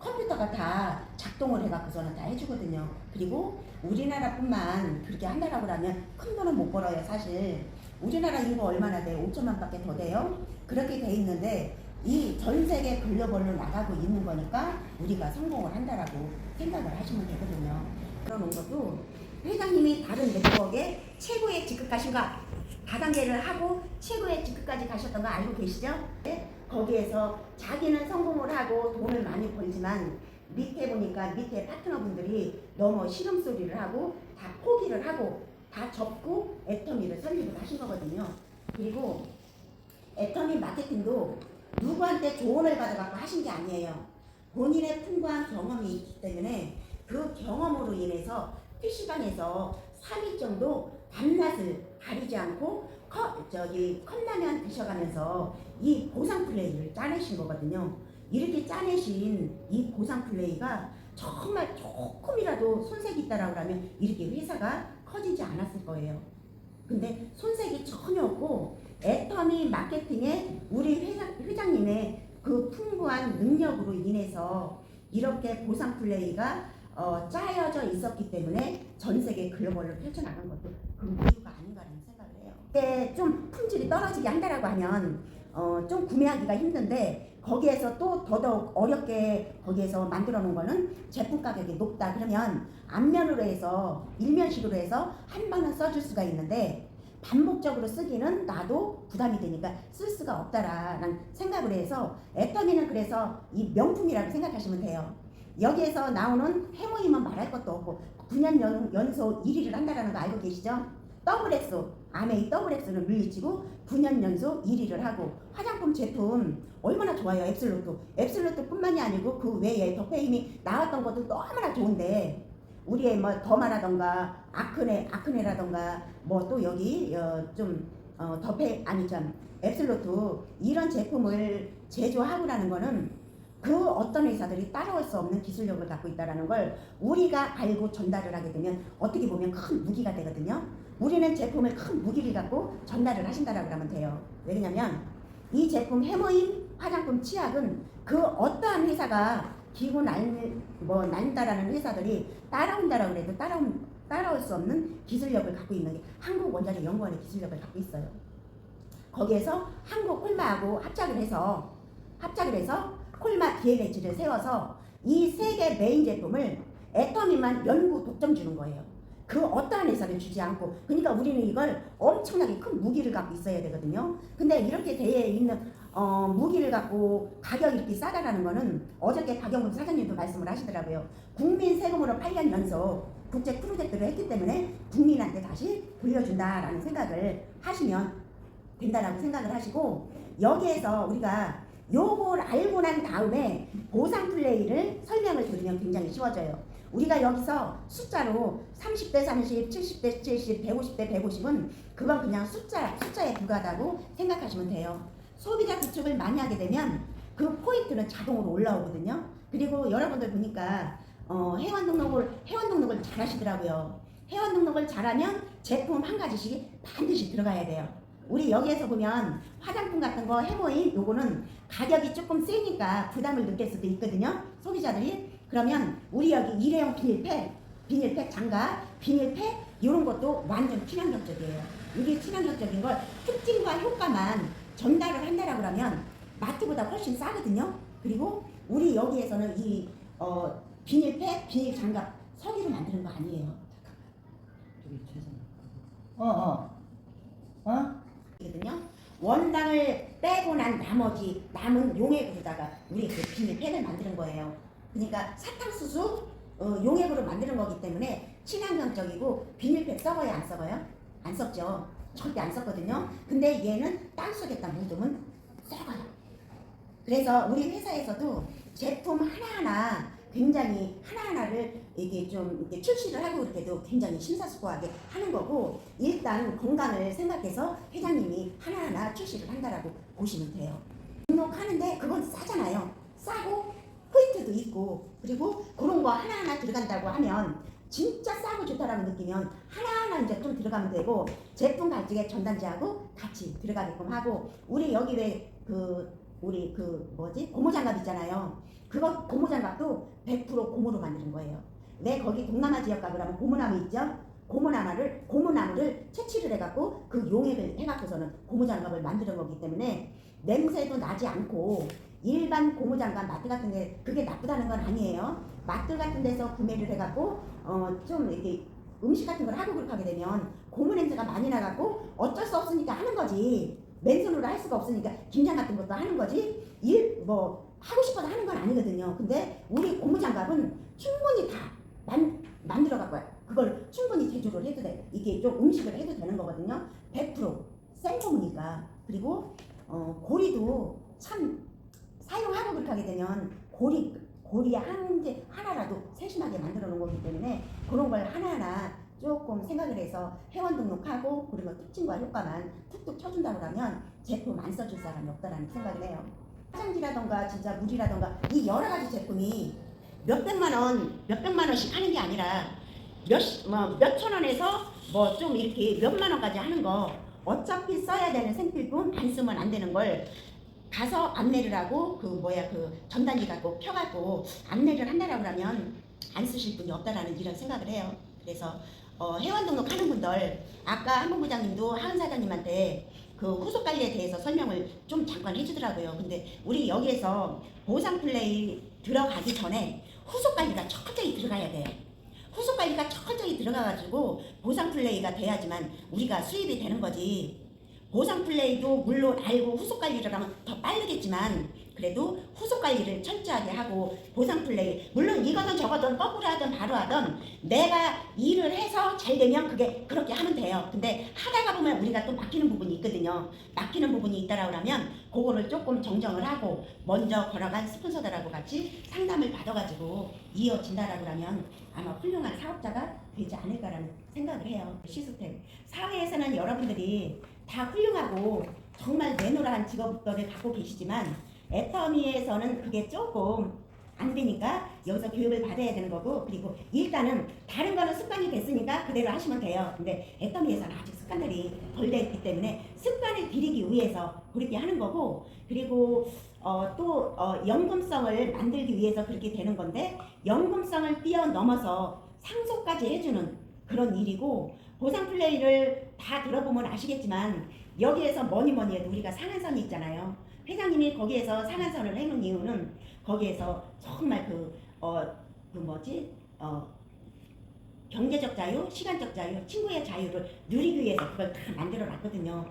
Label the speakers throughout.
Speaker 1: 컴퓨터가 다 작동을 해갖고서는 다 해주거든요. 그리고 우리나라뿐만 그렇게 한다라고 하면 큰 돈은 못 벌어요. 사실 우리나라 인구 얼마나 돼요? 5천만 밖에 더 돼요. 그렇게 돼 있는데 이 전 세계 글로벌로 나가고 있는 거니까 우리가 성공을 한다라고 생각을 하시면 되거든요. 그러는 것도 회장님이 다른 네트워크에 최고의 직급가신가 다단계를 하고 최고의 직급까지 가셨던 거 알고 계시죠? 네? 거기에서 자기는 성공을 하고 돈을 많이 벌지만 밑에 보니까 밑에 파트너분들이 너무 시름소리를 하고 다 포기를 하고 다 접고 애터미를 설립을 하신 거거든요. 그리고 애터미 마케팅도 누구한테 조언을 받아갖고 하신 게 아니에요. 본인의 풍부한 경험이 있기 때문에 그 경험으로 인해서 PC방에서 3일 정도 밤낮을 가리지 않고 컵라면 드셔가면서 이 보상 플레이를 짜내신 거거든요. 이렇게 짜내신 이 보상 플레이가 정말 조금이라도 손색이 있다라고 하면 이렇게 회사가 커지지 않았을 거예요. 근데 손색이 전혀 없고 애터미 마케팅에 우리 회장님의 그 풍부한 능력으로 인해서 이렇게 보상 플레이가 짜여져 있었기 때문에 전 세계 글로벌로 펼쳐나간 것도 그 이유가 아닌가라는 생각을 해요. 근데 좀 품질이 떨어지게 한다라고 하면 좀 구매하기가 힘든데 거기에서 또 더더욱 어렵게 거기에서 만들어 놓은 거는 제품 가격이 높다 그러면 앞면으로 해서 일면식으로 해서 한 번은 써줄 수가 있는데 반복적으로 쓰기는 나도 부담이 되니까 쓸 수가 없다라는 생각을 해서 애터미는 그래서 이 명품이라고 생각하시면 돼요. 여기에서 나오는 해모임은 말할 것도 없고 9년 연속 1위를 한다는 거 알고 계시죠? 더블엑소, 아메이 더블엑소를 물리치고 9년 연속 1위를 하고 화장품 제품 얼마나 좋아요. 앱솔루트 뿐만이 아니고 그 외에 더페임이 나왔던 것도 너무나 좋은데 우리의 뭐 더마라던가 아크네라던가 뭐 또 여기 더페 아니 참 앱솔루트 이런 제품을 제조하고라는 거는 그 어떤 회사들이 따라올 수 없는 기술력을 갖고 있다는 걸 우리가 알고 전달을 하게 되면 어떻게 보면 큰 무기가 되거든요. 우리는 제품을 큰 무기를 갖고 전달을 하신다라고 하면 돼요. 왜냐면 이 제품 해모임 화장품 치약은 그 어떠한 회사가 기고 난다라는 회사들이 따라온다라고 해도 따라올 수 없는 기술력을 갖고 있는 게 한국원자력연구원의 기술력을 갖고 있어요. 거기에서 한국 콜마하고 합작을 해서 콜마 DLH를 세워서 이 세 개 메인 제품을 애터미만 연구 독점 주는 거예요. 그 어떠한 회사를 주지 않고. 그러니까 우리는 이걸 엄청나게 큰 무기를 갖고 있어야 되거든요. 근데 이렇게 되어 있는 무기를 갖고 가격이 이렇게 싸다라는 거는 어저께 박영근 사장님도 말씀을 하시더라고요. 국민 세금으로 8년 연속 국제 프로젝트를 했기 때문에 국민한테 다시 돌려준다라는 생각을 하시면 된다라고 생각을 하시고 여기에서 우리가 요걸 알고 난 다음에 보상 플레이를 설명을 드리면 굉장히 쉬워져요. 우리가 여기서 숫자로 30대 30, 70대 70, 150대 150은 그건 그냥 숫자에 불과하다고 생각하시면 돼요. 소비자 구축을 많이 하게 되면 그 포인트는 자동으로 올라오거든요. 그리고 여러분들 보니까 회원 등록을 잘 하시더라고요. 회원 등록을 잘하면 제품 한 가지씩 반드시 들어가야 돼요. 우리 여기에서 보면 화장품 같은 거 해모임 요거는 가격이 조금 세니까 부담을 느낄 수도 있거든요. 소비자들이. 그러면 우리 여기 일회용 비닐팩 장갑, 비닐팩 이런 것도 완전 친환경적이에요. 이게 친환경적인 걸 특징과 효과만 전달을 한다라고 하면 마트보다 훨씬 싸거든요. 그리고 우리 여기에서는 이 비닐팩, 비닐 장갑 석유로 만드는 거 아니에요. 거든요. 원당을 빼고 난 나머지 남은 용액으로다가 우리 그 비닐팩을 만드는 거예요. 그러니까 사탕수수 용액으로 만드는 거기 때문에 친환경적이고 비닐팩 썩어요 안 썩어요? 안 썩죠. 절대 안 썩거든요. 근데 얘는 땅속에다 묻으면 썩어요. 그래서 우리 회사에서도 제품 하나하나 굉장히 하나하나를 이게 좀 이렇게 출시를 하고 이렇게도 굉장히 심사숙고하게 하는 거고 일단 건강을 생각해서 회장님이 하나하나 출시를 한다라고 보시면 돼요. 등록하는데 그건 싸잖아요. 싸고 포인트도 있고 그리고 그런 거 하나하나 들어간다고 하면 진짜 싸고 좋다라고 느끼면 하나하나 이제 좀 들어가면 되고 제품 가지게 전단지하고 같이 들어가게끔 하고 우리 여기 왜 우리 고무장갑 있잖아요. 그거 고무장갑도 100% 고무로 만드는 거예요. 왜 거기 동남아 지역 가보라면 고무나무 있죠? 고무나무를 채취를 해갖고 그 용액을 해갖고서는 고무장갑을 만드는 거기 때문에 냄새도 나지 않고 일반 고무장갑 마트 같은 데 그게 나쁘다는 건 아니에요. 마트 같은 데서 구매를 해갖고 좀 이렇게 음식 같은 걸 하고 그렇게 하게 되면 고무 냄새가 많이 나갖고 어쩔 수 없으니까 하는 거지. 맨손으로 할 수가 없으니까 김장 같은 것도 하는 거지. 하고 싶어서 하는 건 아니거든요. 근데 우리 고무장갑은 충분히 다 만들어 갖고 그걸 충분히 제조를 해도 돼. 이게 좀 음식을 해도 되는 거거든요. 100% 생고무니까. 그리고 고리도 참 사용하고 그렇게 하게 되면 고리 하나라도 세심하게 만들어 놓은 거기 때문에 그런 걸 하나하나 조금 생각을 해서 회원 등록하고 그리고 특징과 효과만 툭툭 쳐준다고 하면 제품 안 써줄 사람이 없다라는 생각을 해요. 화장지라던가 진짜 물이라던가 이 여러 가지 제품이 몇백만 원씩 하는 게 아니라 몇천 원에서 뭐 좀 이렇게 몇만 원까지 하는 거 어차피 써야 되는 생필품 안 쓰면 안 되는 걸 가서 안내를 하고 그 전단지 갖고 펴갖고 안내를 한다라고 하면 안 쓰실 분이 없다라는 이런 생각을 해요. 그래서 회원 등록하는 분들 아까 한본부장님도 하은 사장님한테 그 후속 관리에 대해서 설명을 좀 잠깐 해주더라고요. 근데 우리 여기에서 보상 플레이 들어가기 전에 후속 관리가 철저히 들어가야 돼요. 후속 관리가 철저히 들어가가지고 보상 플레이가 돼야지만 우리가 수입이 되는 거지. 보상 플레이도 물론 알고 후속 관리를 하면 더 빠르겠지만 그래도 후속 관리를 철저하게 하고 보상 플레이 물론 이거든 저거든 거꾸로 하든 바로 하든 내가 일을 해서 잘 되면 그게 그렇게 하면 돼요. 근데 하다가 보면 우리가 또 막히는 부분이 있거든요. 막히는 부분이 있다라고 하면 그거를 조금 정정을 하고 먼저 걸어간 스폰서들하고 같이 상담을 받아가지고 이어진다라고 하면 아마 훌륭한 사업자가 되지 않을까라는 생각을 해요. 시스템 사회에서는 여러분들이 다 훌륭하고 정말 내노라한 직업들을 갖고 계시지만 애터미에서는 그게 조금 안 되니까 여기서 교육을 받아야 되는 거고 그리고 일단은 다른 거는 습관이 됐으니까 그대로 하시면 돼요. 근데 애터미에서는 아직 습관들이 덜 돼 있기 때문에 습관을 들이기 위해서 그렇게 하는 거고 그리고 또 연금성을 만들기 위해서 그렇게 되는 건데 연금성을 뛰어넘어서 상속까지 해주는 그런 일이고 보상 플레이를 다 들어보면 아시겠지만 여기에서 뭐니 해도 우리가 상한선이 있잖아요. 회장님이 거기에서 상한선을 해놓은 이유는 거기에서 정말 경제적 자유, 시간적 자유, 친구의 자유를 누리기 위해서 그걸 다 만들어 놨거든요.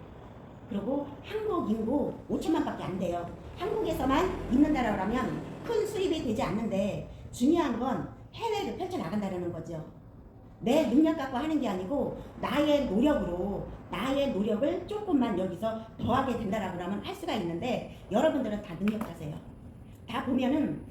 Speaker 1: 그리고 한국 인구 5천만 밖에 안 돼요. 한국에서만 있는다라고 하면 큰 수입이 되지 않는데 중요한 건 해외를 펼쳐나간다는 거죠. 내 능력 갖고 하는 게 아니고 나의 노력을 조금만 여기서 더하게 된다라고 하면 할 수가 있는데 여러분들은 다 능력자세요. 다 보면은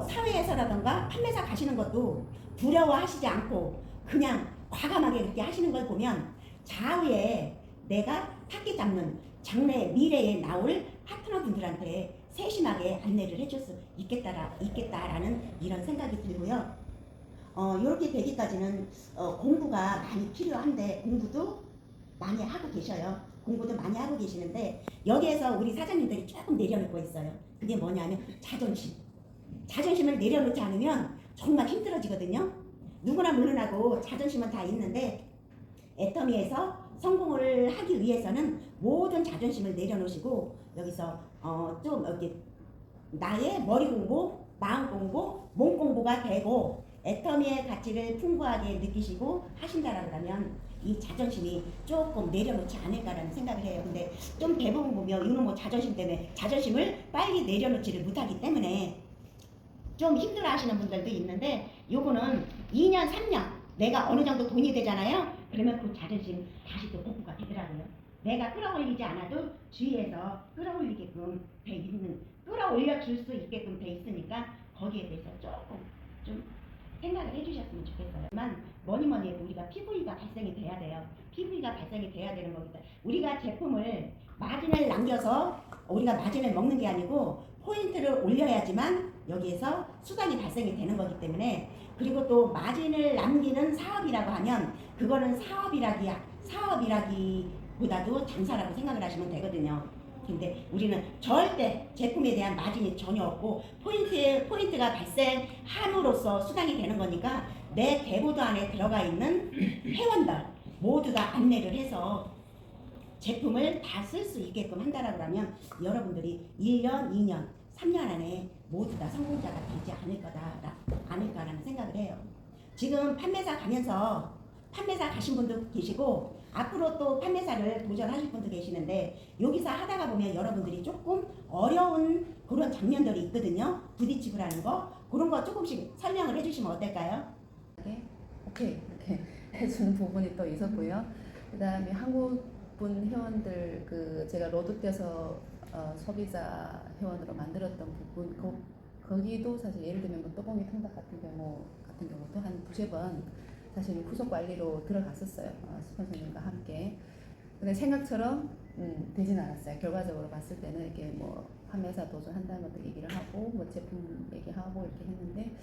Speaker 1: 사회에서라던가 판매사 가시는 것도 두려워하시지 않고 그냥 과감하게 그렇게 하시는 걸 보면 좌우에 내가 타깃 잡는 장래 미래에 나올 파트너 분들한테 세심하게 안내를 해줄 수 있겠다라는 이런 생각이 들고요. 이렇게 되기까지는 공부가 많이 필요한데 공부도 많이 하고 계셔요. 공부도 많이 하고 계시는데 여기에서 우리 사장님들이 조금 내려놓고 있어요. 그게 뭐냐면 자존심을 내려놓지 않으면 정말 힘들어지거든요. 누구나 물론하고 자존심은 다 있는데 애터미에서 성공을 하기 위해서는 모든 자존심을 내려놓으시고 여기서 좀 이렇게 나의 머리 공부, 마음 공부, 몸 공부가 되고 애터미의 가치를 풍부하게 느끼시고 하신다라고 하면 이 자존심이 조금 내려놓지 않을까라는 생각을 해요. 근데 좀 대부분 보면 이거는 자존심 때문에 자존심을 빨리 내려놓지를 못하기 때문에 좀 힘들어 하시는 분들도 있는데 요거는 2년, 3년 내가 어느 정도 돈이 되잖아요. 그러면 그 자존심 다시 또 복구가 되더라고요. 내가 끌어올리지 않아도 주위에서 끌어올려 줄 수 있게끔 돼 있으니까 거기에 대해서 조금 좀 생각을 해주셨으면 좋겠어요. 뭐니 해도 우리가 PV가 발생이 돼야 돼요. PV가 발생이 돼야 되는 겁니다. 우리가 제품을 마진을 남겨서 우리가 마진을 먹는 게 아니고 포인트를 올려야지만 여기에서 수당이 발생이 되는 거기 때문에 그리고 또 마진을 남기는 사업이라고 하면 그거는 사업이라기보다도 장사라고 생각을 하시면 되거든요. 근데 우리는 절대 제품에 대한 마진이 전혀 없고 포인트가 발생함으로써 수당이 되는 거니까 내 대보도 안에 들어가 있는 회원들 모두 다 안내를 해서 제품을 다 쓸 수 있게끔 한다라고 하면 여러분들이 1년, 2년, 3년 안에 모두 다 성공자가 되지 않을까라는 생각을 해요. 지금 판매사 가신 분도 계시고 앞으로 또 판매사를 도전하실 분도 계시는데 여기서 하다가 보면 여러분들이 조금 어려운 그런 장면들이 있거든요. 부딪히고 하는 거 그런 거 조금씩 설명을 해주시면 어떨까요?
Speaker 2: 오케이 이렇게 해주는 부분이 또 있었고요. 그다음에 한국분 회원들 제가 로드떼서 소비자 회원으로 만들었던 부분 거기도 사실 예를 들면 뭐 또봉이 통닭 같은 경우도 한 두세 번 사실 후속 관리로 들어갔었어요. 스폰서님과 함께. 근데 생각처럼 되진 않았어요. 결과적으로 봤을 때는 이렇게 뭐 판매사 도전한다는 것도 얘기를 하고 뭐 제품 얘기하고 이렇게 했는데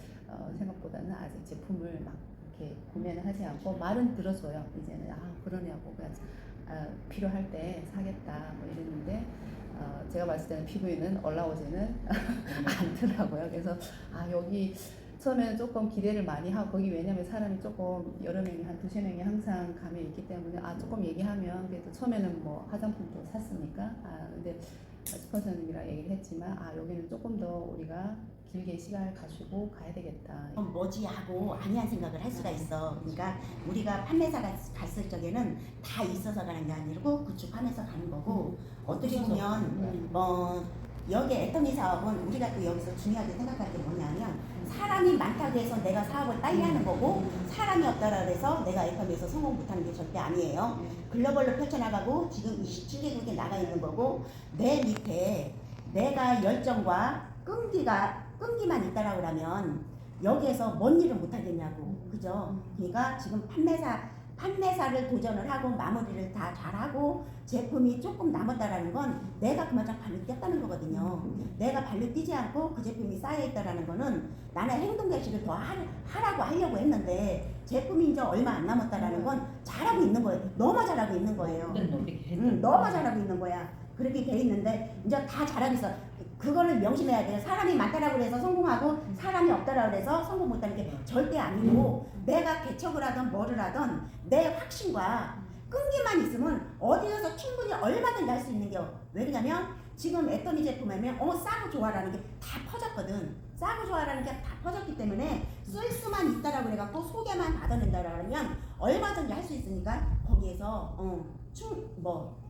Speaker 2: 생각보다는 아직 제품을 막 이렇게 구매는 하지 않고 말은 들어줘요. 이제는 그러냐고 그냥 필요할 때 사겠다 뭐 이랬는데 제가 봤을 때는 피부에는 올라오지는 않더라고요. 그래서 여기 처음에는 조금 기대를 많이 하고 거기 왜냐면 사람이 조금 여러 명이 한 두세 명이 항상 가면 있기 때문에 조금 얘기하면 그래도 처음에는 뭐 화장품도 샀으니까 근데 스폰서님이랑 얘기를 했지만 여기는 조금 더 우리가 길게 시간을 가지고 가야 되겠다.
Speaker 1: 뭐지 하고 아니한 생각을 할 수가 있어. 그러니까 우리가 판매사가 갔을 적에는 다 있어서 가는 게 아니고 구축하면서 가는 거고 어떻게 보면 여기 애터미 사업은 우리가 또 여기서 중요하게 생각할 게 뭐냐면 사람이 많다고 해서 내가 사업을 빨리 하는 거고 사람이 없다고 해서 내가 애터미에서 성공 못하는 게 절대 아니에요. 글로벌로 펼쳐나가고 지금 27개국에 나가 있는 거고 내 밑에 내가 열정과 끈기만 있다라고 하면 여기에서 뭔 일을 못 하겠냐고. 그죠? 그러니까 지금 판매사를 도전을 하고 마무리를 다 잘하고 제품이 조금 남았다라는 건 내가 그만큼 발로 뛰었다는 거거든요. 내가 발로 뛰지 않고 그 제품이 쌓여있다라는 거는 나는 행동 개시를 더 하라고 하려고 했는데 제품이 이제 얼마 안 남았다라는 건 잘하고 있는 거예요. 너무 잘하고 있는 거예요. 너무 잘하고 있는 거야. 그렇게 돼 있는데 이제 다 잘하고 있어. 그거를 명심해야 돼요. 사람이 많다라고 해서 성공하고 사람이 없다라고 해서 성공 못하는 게 절대 아니고 내가 개척을 하든 뭐를 하든 내 확신과 끈기만 있으면 어디 가서 충분히 얼마든지 할 수 있는 게 왜 그러냐면 지금 애터미 제품하면 싸고 좋아라는 게 다 퍼졌거든. 싸고 좋아라는 게 다 퍼졌기 때문에 쓸 수만 있다라고 해갖고 소개만 받아낸다라고 하면 얼마든지 할 수 있으니까 거기에서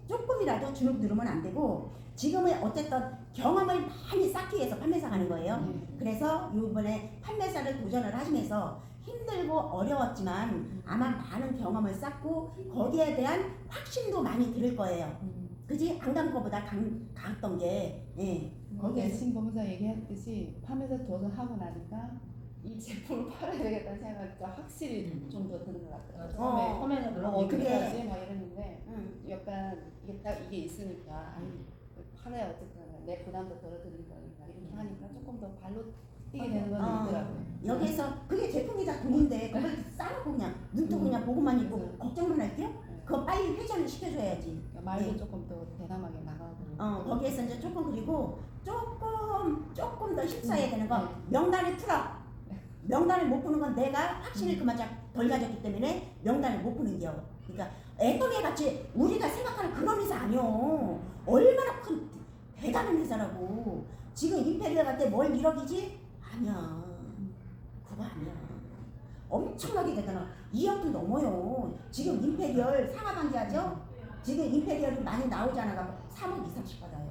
Speaker 1: 조금이라도 주눅 들으면 안 되고 지금은 어쨌든 경험을 많이 쌓기 위해서 판매사 가는 거예요. 그래서 이번에 판매사를 도전을 하시면서 힘들고 어려웠지만 아마 많은 경험을 쌓고 거기에 대한 확신도 많이 들을 거예요. 그지? 안 간 거보다 갔던 게
Speaker 2: 거기에 신봉사 얘기했듯이 판매사 도전하고 나니까 이 제품을 팔아야 되겠다는 생각이 좀 확실히 좀 더 드는 것 같아요.
Speaker 3: 처음에는 그런
Speaker 2: 어떻게 하지? 막 이랬는데 약간 이게 있으니까 팔아야 어쨌든 내 부담도 덜어드는 거니까 이렇게 하니까 조금 더 발로 뛰게 되는 건 있더라고요.
Speaker 1: 여기서 그게 제품이 다 돈인데 그걸 싸놓고 그냥 눈뜨고 그냥 보고만 있고 걱정만 할게요? 그거 빨리 회전을 시켜줘야지.
Speaker 2: 말도 조금 더 대담하게 나가고.
Speaker 1: 거기에서 이제 조금 그리고 조금 더 힘써야 되는 거 명단을 풀어. 명단을 못 푸는 건 내가 확신을 그만큼 덜 가졌기 때문에 명단을 못 푸는 겨. 그러니까 애터미 같이 우리가 생각하는 그런 회사 아니요. 얼마나 큰 대단한 회사라고. 지금 임페리얼 같아 뭘 1억이지? 아니야. 그거 아니야. 엄청나게 대단한 2억도 넘어요. 지금 임페리얼 상하반기 하죠? 지금 임페리얼이 많이 나오잖아. 3억 2, 30 받아요.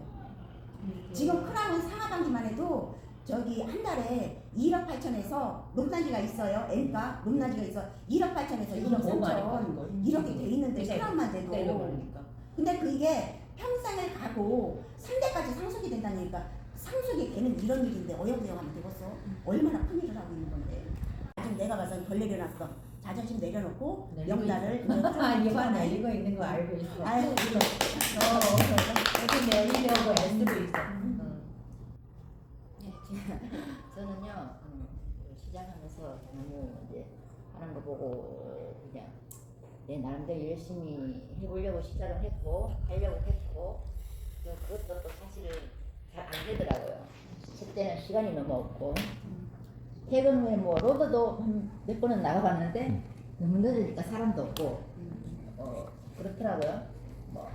Speaker 1: 지금 크라운 상하반기만 해도 저기 한 달에 1억 8천에서 높낮이가 있어요. N가 높낮이가 있어. 1억 8천에서 1억 3천 이렇게 돼 있는데 크라운만 돼도. 근데 그게 평생을 가고 3대까지 상속이 된다니까 상속이 되는 이런 일인데 어영부영하면 되겠어. 얼마나 큰 일을 하고 있는 건데. 지금 내가 봐서 덜 내려놨어. 자존심 내려놓고 명단을
Speaker 3: 이거 내리고 있는 거 알고 있어. 이렇게 내리려고 애쓰고 있어.
Speaker 4: 저는요 시작하면서 너무 이제 하는 거 보고 그냥 내 나름대로 열심히 해보려고 시작을 했고 하려고 했고 그것도 또 사실 잘 안 되더라고요. 그때는 시간이 너무 없고 퇴근 후에 뭐 로드도 한 몇 번은 나가봤는데 너무 늦으니까 사람도 없고 그렇더라고요. 뭐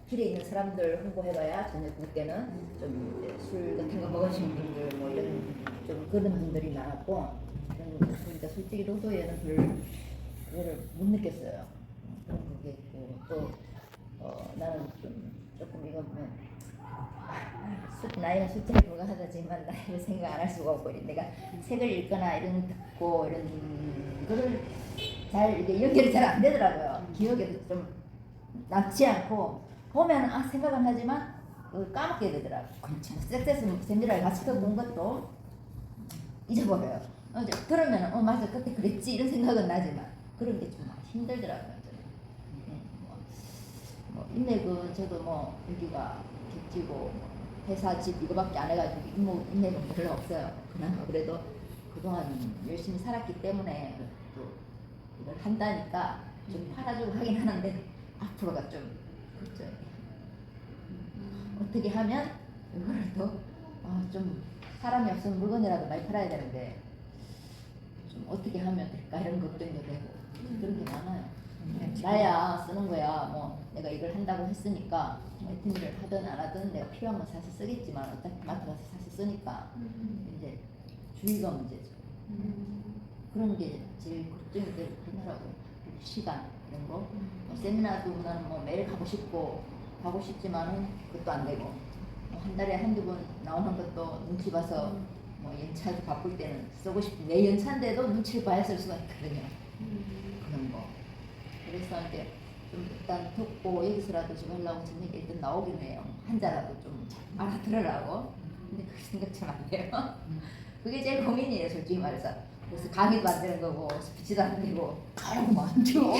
Speaker 4: 길에 있는 사람들 홍보해봐야 저녁 그때는 좀 술 같은 거 먹으신 분들 뭐 이런 좀 그런 분들이 많았고 그러니까 솔직히 로드에는 별 그거를 못 느꼈어요. 그런 게 있고 또 나는 좀 조금 이건 뭐 나이는 숫자에 불과하다지만 나이를 생각 안 할 수가 없고 내가 책을 읽거나 이런 듣고 이런 거를 잘 이게 연결이 잘 안 되더라고요. 기억에도 좀 남지 않고 보면 아 생각은 하지만 까먹게 되더라고요. सक्세스 세미나를 같이 듣고 온 것도 잊어버려요. 이제 들으면 맞아 그때 그랬지 이런 생각은 나지만 그런 게 좀 힘들더라고요. 뭐 인내 저도 뭐 여기가 객지고 회사 집 이거밖에 안 해가지고 인내는 별로 없어요. 그나마 그래도 그동안 열심히 살았기 때문에 또 이걸 한다니까 좀 팔아주고 하긴 하는데 앞으로가 좀 그렇죠. 어떻게 하면 이거를 좀 사람이 없으면 물건이라도 많이 팔아야 되는데 좀 어떻게 하면 될까 이런 걱정도 되고 그런 게 많아요. 나야 쓰는 거야. 뭐 내가 이걸 한다고 했으니까 애트미를 하든 안 하든 내가 필요한 건 사실 쓰겠지만 어차피 마트 가서 사실 쓰니까 이제 주의가 문제죠. 그런 게 제일 걱정이 되고 그러더라고요. 시간 이런 거. 세미나도 나는 뭐 매일 가고 싶지만은 그것도 안 되고 한 달에 한두 번 나오는 것도 눈치 봐서 뭐 연차도 바쁠 때는 쓰고 싶고 내 연차인데도 눈치를 봐야 쓸 수가 있거든요. 그런 거. 그래서 이제 좀 일단 듣고 여기서라도 좀 하려고 저녁에 일단 나오긴 해요. 한자라도 좀 알아들으라고. 근데 그 생각 잘 안 돼요. 그게 제일 고민이에요, 솔직히 말해서. 그래서 강의도 안 되는 거고 스피치도 안 되고
Speaker 3: 가라고 많죠.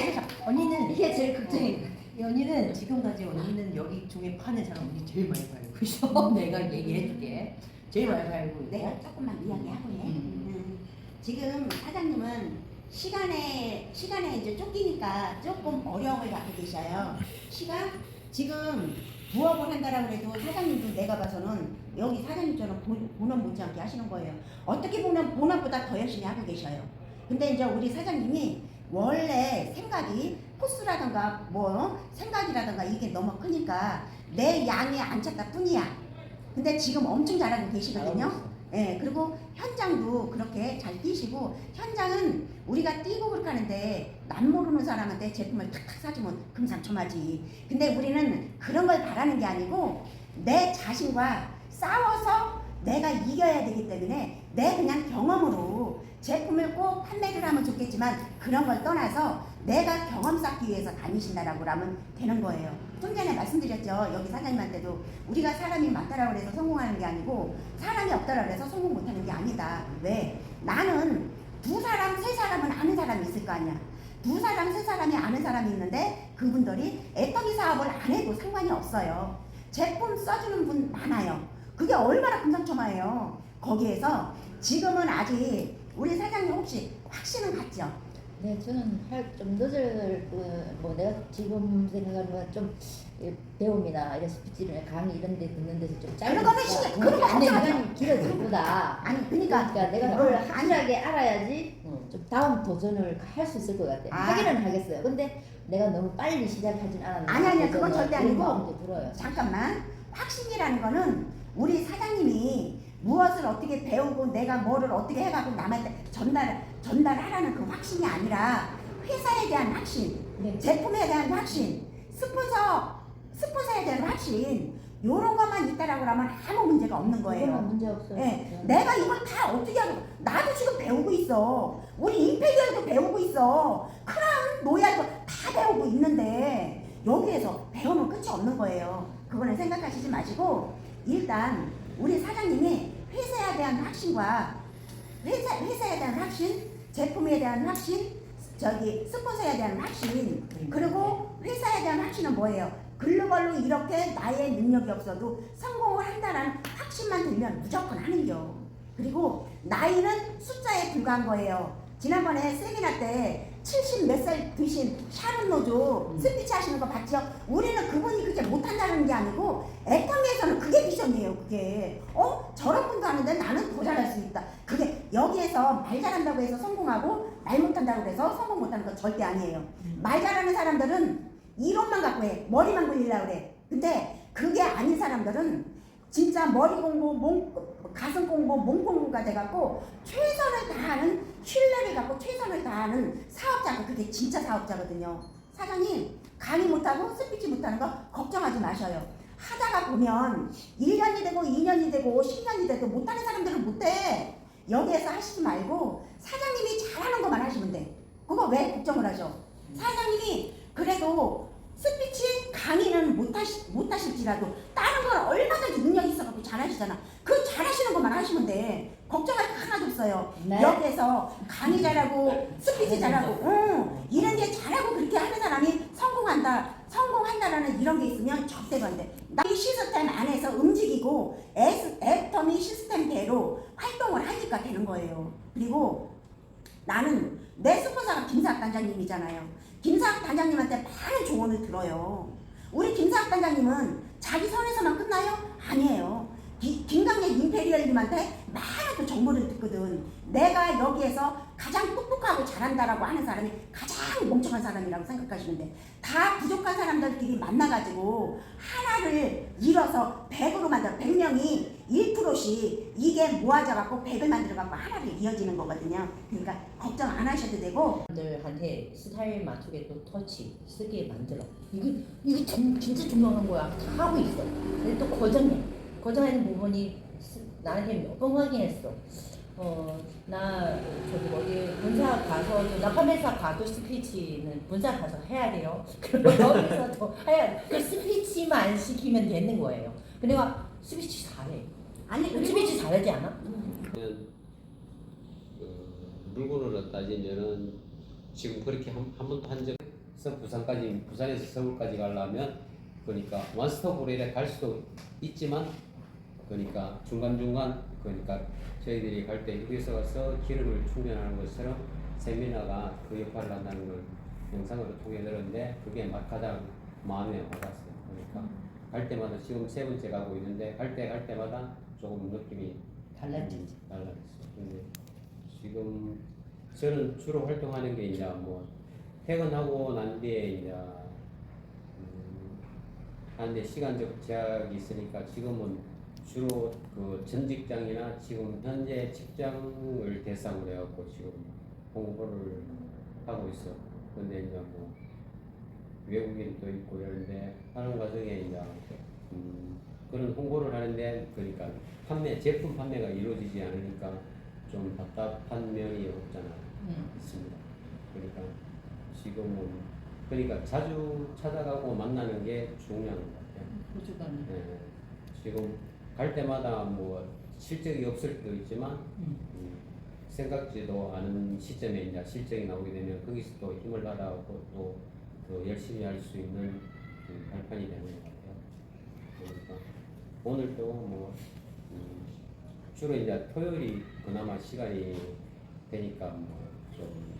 Speaker 3: 언니는
Speaker 4: 이게 제일 걱정인
Speaker 3: 이 언니는 지금까지 언니는 여기 중에 파는 사람 언니 제일 많이 팔고 있어. 내가 얘기해줄게. 제일 많이 팔고 있고.
Speaker 1: 내가 조금만 이야기하고 해. 지금 사장님은 시간에 이제 쫓기니까 조금 어려움을 갖고 계셔요. 시간 지금 부업을 한다라고 해도 사장님도 내가 봐서는 여기 사장님처럼 본업 못지않게 하시는 거예요. 어떻게 보면 본업보다 더 열심히 하고 계셔요. 근데 이제 우리 사장님이 원래 생각이 코스라든가 뭐 생각이라든가 이게 너무 크니까 내 양이 안 찼다 뿐이야. 근데 지금 엄청 잘하고 계시거든요. 예, 그리고 현장도 그렇게 잘 뛰시고 현장은 우리가 뛰고 그렇게 하는데 남 모르는 사람한테 제품을 탁탁 사주면 금상첨화지. 근데 우리는 그런 걸 바라는 게 아니고 내 자신과 싸워서 내가 이겨야 되기 때문에 내 그냥 경험으로 제품을 꼭 판매를 하면 좋겠지만 그런 걸 떠나서 내가 경험 쌓기 위해서 다니신다라고 하면 되는 거예요. 좀 전에 말씀드렸죠. 여기 사장님한테도 우리가 사람이 많다라고 해서 성공하는 게 아니고 사람이 없다라고 해서 성공 못하는 게 아니다. 왜? 나는 두 사람, 세 사람은 아는 사람이 있을 거 아니야. 두 사람, 세 사람이 아는 사람이 있는데 그분들이 애터미 사업을 안 해도 상관이 없어요. 제품 써주는 분 많아요. 그게 얼마나 금상첨화예요. 거기에서 지금은 아직 우리 사장님 혹시 확신은 갔죠?
Speaker 4: 네, 저는 좀 늦을 뭐 내가 지금 생각하는 건 좀 배움이나 이런 스피치나 강의 이런 데 듣는 데서 좀
Speaker 1: 그런 거는
Speaker 4: 짧으니까
Speaker 1: 그런 거
Speaker 4: 안내
Speaker 1: 걱정하지
Speaker 4: 시간이 길어질 거다.
Speaker 1: 아니 그러니까
Speaker 4: 내가 그걸 확실하게 알아야지 좀 다음 도전을 할 수 있을 것 같아.
Speaker 1: 아.
Speaker 4: 하기는 하겠어요. 근데 내가 너무 빨리 시작하진 않았는데
Speaker 1: 아니, 그건 절대 아니고.
Speaker 4: 마음도 들어요.
Speaker 1: 잠깐만. 확신이라는 거는 우리 사장님이 무엇을 어떻게 배우고 내가 뭐를 어떻게 해가고 남한테 전달하라는 그 확신이 아니라 회사에 대한 확신,
Speaker 4: 네.
Speaker 1: 제품에 대한 확신, 스폰서에 대한 확신 요런 것만 있다라고 하면 아무 문제가 없는
Speaker 4: 그거는
Speaker 1: 거예요.
Speaker 4: 문제 없어요.
Speaker 1: 네. 내가 이걸 다 어떻게 하고 나도 지금 배우고 있어. 우리 임페리얼도 배우고 있어. 크라운 노야도 다 배우고 있는데 여기에서 배우면 끝이 없는 거예요. 그거는 생각하시지 마시고 일단 우리 사장님이 회사에 대한 확신과 회사에 대한 확신, 제품에 대한 확신, 스폰서에 대한 확신, 그리고 회사에 대한 확신은 뭐예요? 글로벌로 이렇게 나의 능력이 없어도 성공을 한다는 확신만 들면 무조건 하는겨. 그리고 나이는 숫자에 불과한 거예요. 지난번에 세미나 때 70 몇 살 드신 샤론 노조 스피치 하시는 거 봤죠? 우리는 그분이 그렇게 못한다는 게 아니고 애터미에서는 그게 미션이에요. 그게 저런 분도 하는데 나는 더 잘할 수 있다. 그게 여기에서 말 잘한다고 해서 성공하고 말 못한다고 해서 성공 못하는 거 절대 아니에요. 말 잘하는 사람들은 이론만 갖고 해. 머리만 굴리려고 그래. 근데 그게 아닌 사람들은 진짜 머리 공부, 가슴 공부, 몸 공부가 돼갖고 최선을 다하는 신뢰를 갖고 최선을 다하는 사업자가 그게 진짜 사업자거든요. 사장님 강의 못하고 스피치 못하는 거 걱정하지 마셔요. 하다가 보면 1년이 되고 2년이 되고 10년이 돼도 못하는 사람들은 못해. 여기에서 하시지 말고 사장님이 잘하는 것만 하시면 돼. 그거 왜 걱정을 하죠? 사장님이 그래도 스피치 강의는 못하실지라도 다른 건 얼마든지 능력이 있어갖고 잘하시잖아. 그 잘하시는 것만 하시면 돼. 걱정할 거 하나도 없어요.
Speaker 4: 네.
Speaker 1: 여기에서 강의 잘하고 스피치 잘하고 이런 게 잘하고 그렇게 하는 사람이 성공한다라는 이런 게 있으면 절대로 안 돼. 나 이 시스템 안에서 움직이고 애터미 시스템대로 활동을 하니까 되는 거예요. 그리고 나는 내 스폰서가 김사학 단장님이잖아요. 김사학 단장님한테 많은 조언을 들어요. 우리 김사학 단장님은 자기 선에서만 끝나요? 아니에요. 김강래 임페리얼님한테 많은 또 정보를 듣거든. 내가 여기에서 가장 똑똑하고 잘한다라고 하는 사람이 가장 멍청한 사람이라고 생각하시면 돼. 다 부족한 사람들끼리 만나가지고 하나를 잃어서 100으로 만들어. 100명이 1%씩 이게 모아져갖고 100을 만들어갖고 하나를 이어지는 거거든요. 그러니까 걱정 안 하셔도 되고.
Speaker 3: 사람들한테 스타일 맞추게 또 터치 쓰게 만들어. 이거 진짜 중요한 거야. 다 하고 있어. 근데 또 고정하는 부분이 나한테 몇 번 확인했어. 나 저기 어디 본사 가서 나 판매사 가도 스피치는 본사 가서 해야 돼요. 그리고 여기서도 해야 돼. 그 스피치만 시키면 되는 거예요. 근데 내가 스피치 잘해.
Speaker 1: 아니
Speaker 3: 스피치 잘하지 않아?
Speaker 5: 물건으로 따지면은 지금 그렇게 한 번도 한 적 없어. 부산에서 서울까지 가려면 그러니까 원스톱으로 이렇게 갈 수도 있지만 그러니까 중간중간 그러니까 저희들이 갈 때 여기서 가서 기름을 충전하는 것처럼 세미나가 그 역할을 한다는 걸 영상으로 통해 들었는데 그게 가장 마음에 와닿았어요. 그러니까 갈 때마다 지금 3번째 가고 있는데 갈 때마다 조금 느낌이 달라졌어요. 근데 지금 저는 주로 활동하는 게 이제 뭐 퇴근하고 난 뒤에 이제 하는데 시간적 제약이 있으니까 지금은 주로 그 전 직장이나 지금 현재 직장을 대상으로 해갖고 지금 홍보를 하고 있어. 근데 이제 뭐 외국인도 있고 이런데 하는 과정에 이제 그런 홍보를 하는데 그러니까 제품 판매가 이루어지지 않으니까 좀 답답한 면이 없잖아 있습니다. 그러니까 지금은 그러니까 자주 찾아가고 만나는 게 중요한 것 같아요. 네. 지금 갈 때마다 뭐 실적이 없을 때도 있지만 생각지도 않은 시점에 이제 실적이 나오게 되면 거기서 또 힘을 받아갖고 또 더 열심히 할 수 있는 발판이 되는 것 같아요. 그러니까 오늘도 뭐 주로 이제 토요일이 그나마 시간이 되니까 뭐 좀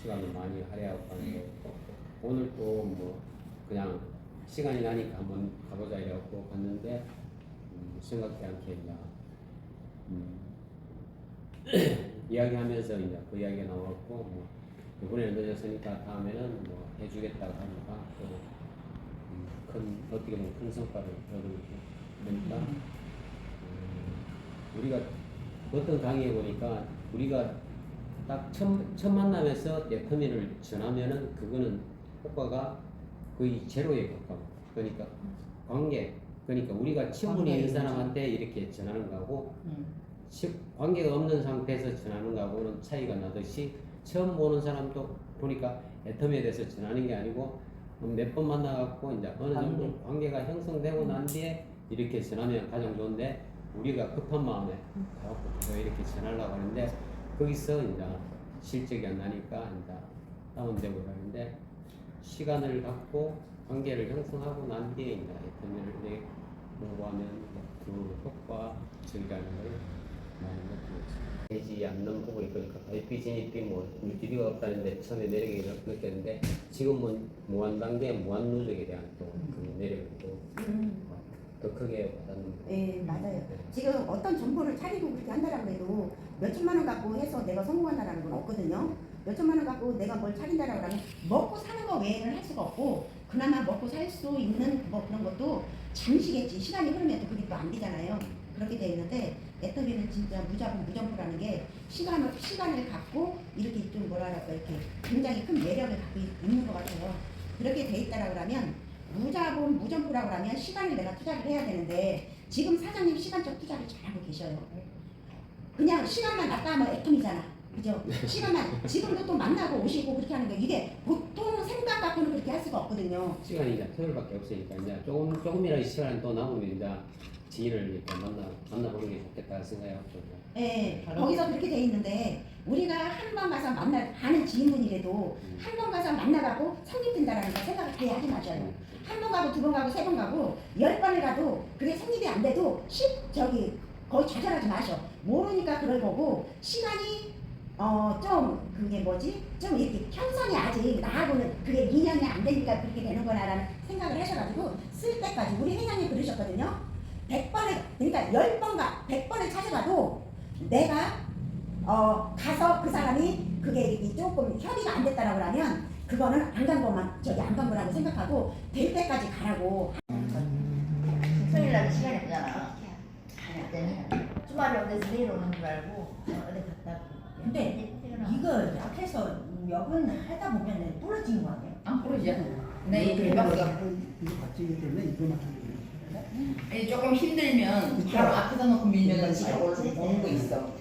Speaker 5: 시간을 많이 할애하고 하는데 오늘도 뭐 그냥 시간이 나니까 한번 가보자 이래갖고 갔는데 생각지 않게 이제 이야기하면서 이제 그 이야기가 나왔고 뭐 이번에 늦었으니까 다음에는 뭐 해주겠다고 하니까 또 어떻게 보면 큰 성과를 얻고 그러니까 우리가 어떤 강의에 보니까 우리가 딱 첫 만남에서 애터미를 전하면은 그거는 효과가 거의 제로에 가까워. 그러니까 그러니까 우리가 친분이 있는 사람한테 이렇게 전하는 거하고 관계가 없는 상태에서 전하는 거하고는 차이가 나듯이 처음 보는 사람도 보니까 애터미에 대해서 전하는 게 아니고 몇 번 만나갖고 이제 어느 정도 관계가 형성되고 난 뒤에 이렇게 전하면 가장 좋은데 우리가 급한 마음에 가갖고 이렇게 전하려고 하는데 거기서 이제 실적이 안 나니까 이제 다운되고 그러는데 시간을 갖고 관계를 형성하고 난 뒤에 이제 애터미를 공부하면 그 효과적이라는 걸 되지 않는 부분이 그러니까 IP 진입이 뭐 물질비가 없다는데 처음에 매력이 느꼈는데 지금은 무한 단계 무한 누적에 대한 또그 매력을 더 크게 받는.
Speaker 1: 예, 맞아요. 지금 어떤 점포를 차리고 그렇게 한다라고 해도 몇 천만 원 갖고 해서 내가 성공한다라는 건 없거든요. 몇 천만 원 갖고 내가 뭘 차린다라고 하면 먹고 사는 거 외에는 할 수가 없고 그나마 먹고 살 수 있는 뭐 그런 것도 잠시겠지. 시간이 흐르면 또 그게 또 안 되잖아요. 그렇게 돼 있는데 애터비는 진짜 무자본 무점포라는 게 시간을 갖고 이렇게 좀 뭐랄까 이렇게 굉장히 큰 매력을 갖고 있는 것 같아요. 그렇게 돼 있다라고 하면 무자본 무점포라고 하면 시간을 내가 투자를 해야 되는데 지금 사장님 시간적 투자를 잘하고 계셔요. 그냥 시간만 났다 하면 애텀이잖아. 그죠? 시간만 지금도 또 만나고 오시고 그렇게 하는 거 이게 보통 생각 갖고는 그렇게 할 수가 없거든요.
Speaker 5: 시간이 이제 토요일밖에 없으니까 이제 조금이라도 시간이 또 남으면 이제 지인을 이렇게 만나보는 게 좋겠다 생각해요.
Speaker 1: 예, 거기서 그렇게 돼 있는데 우리가 한 번 가서 아는 지인분이라도 한 번 가서 만나가고 성립된다라는 거 생각을 다 하지 마셔요. 한 번 가고 두 번 가고 세 번 가고 10번을 가도 그게 성립이 안 돼도 거의 좌절하지 마셔. 모르니까 그럴 거고 시간이 좀 그게 뭐지? 좀 이렇게 형성이 아직 나하고는 그게 인연이 안 되니까 그렇게 되는 거라는 생각을 하셔가지고 쓸 때까지 우리 회장님 그러셨거든요. 100번을 그러니까 10번가 100번을 찾아가도 내가 가서 그 사람이 그게 이렇게 조금 협의가 안 됐다라고 하면 그거는 안 간 것만 안 간 거라고 생각하고 될 때까지 가라고.
Speaker 4: 토요일 날 시간이 없잖아. 그랬더니 주말에 어디서 내려오는 줄 알고 어디 갔다.
Speaker 3: 근데 이거 약해서 몇번 하다 보면 부러지는 거 아니에요?
Speaker 4: 안 부르죠.
Speaker 6: 네, 대박이야.
Speaker 7: 이거 받치기 때문에 이거만 하는 거예요.
Speaker 6: 조금 힘들면 바로 앞에다 놓고 밀면 잘 오는 거 있어.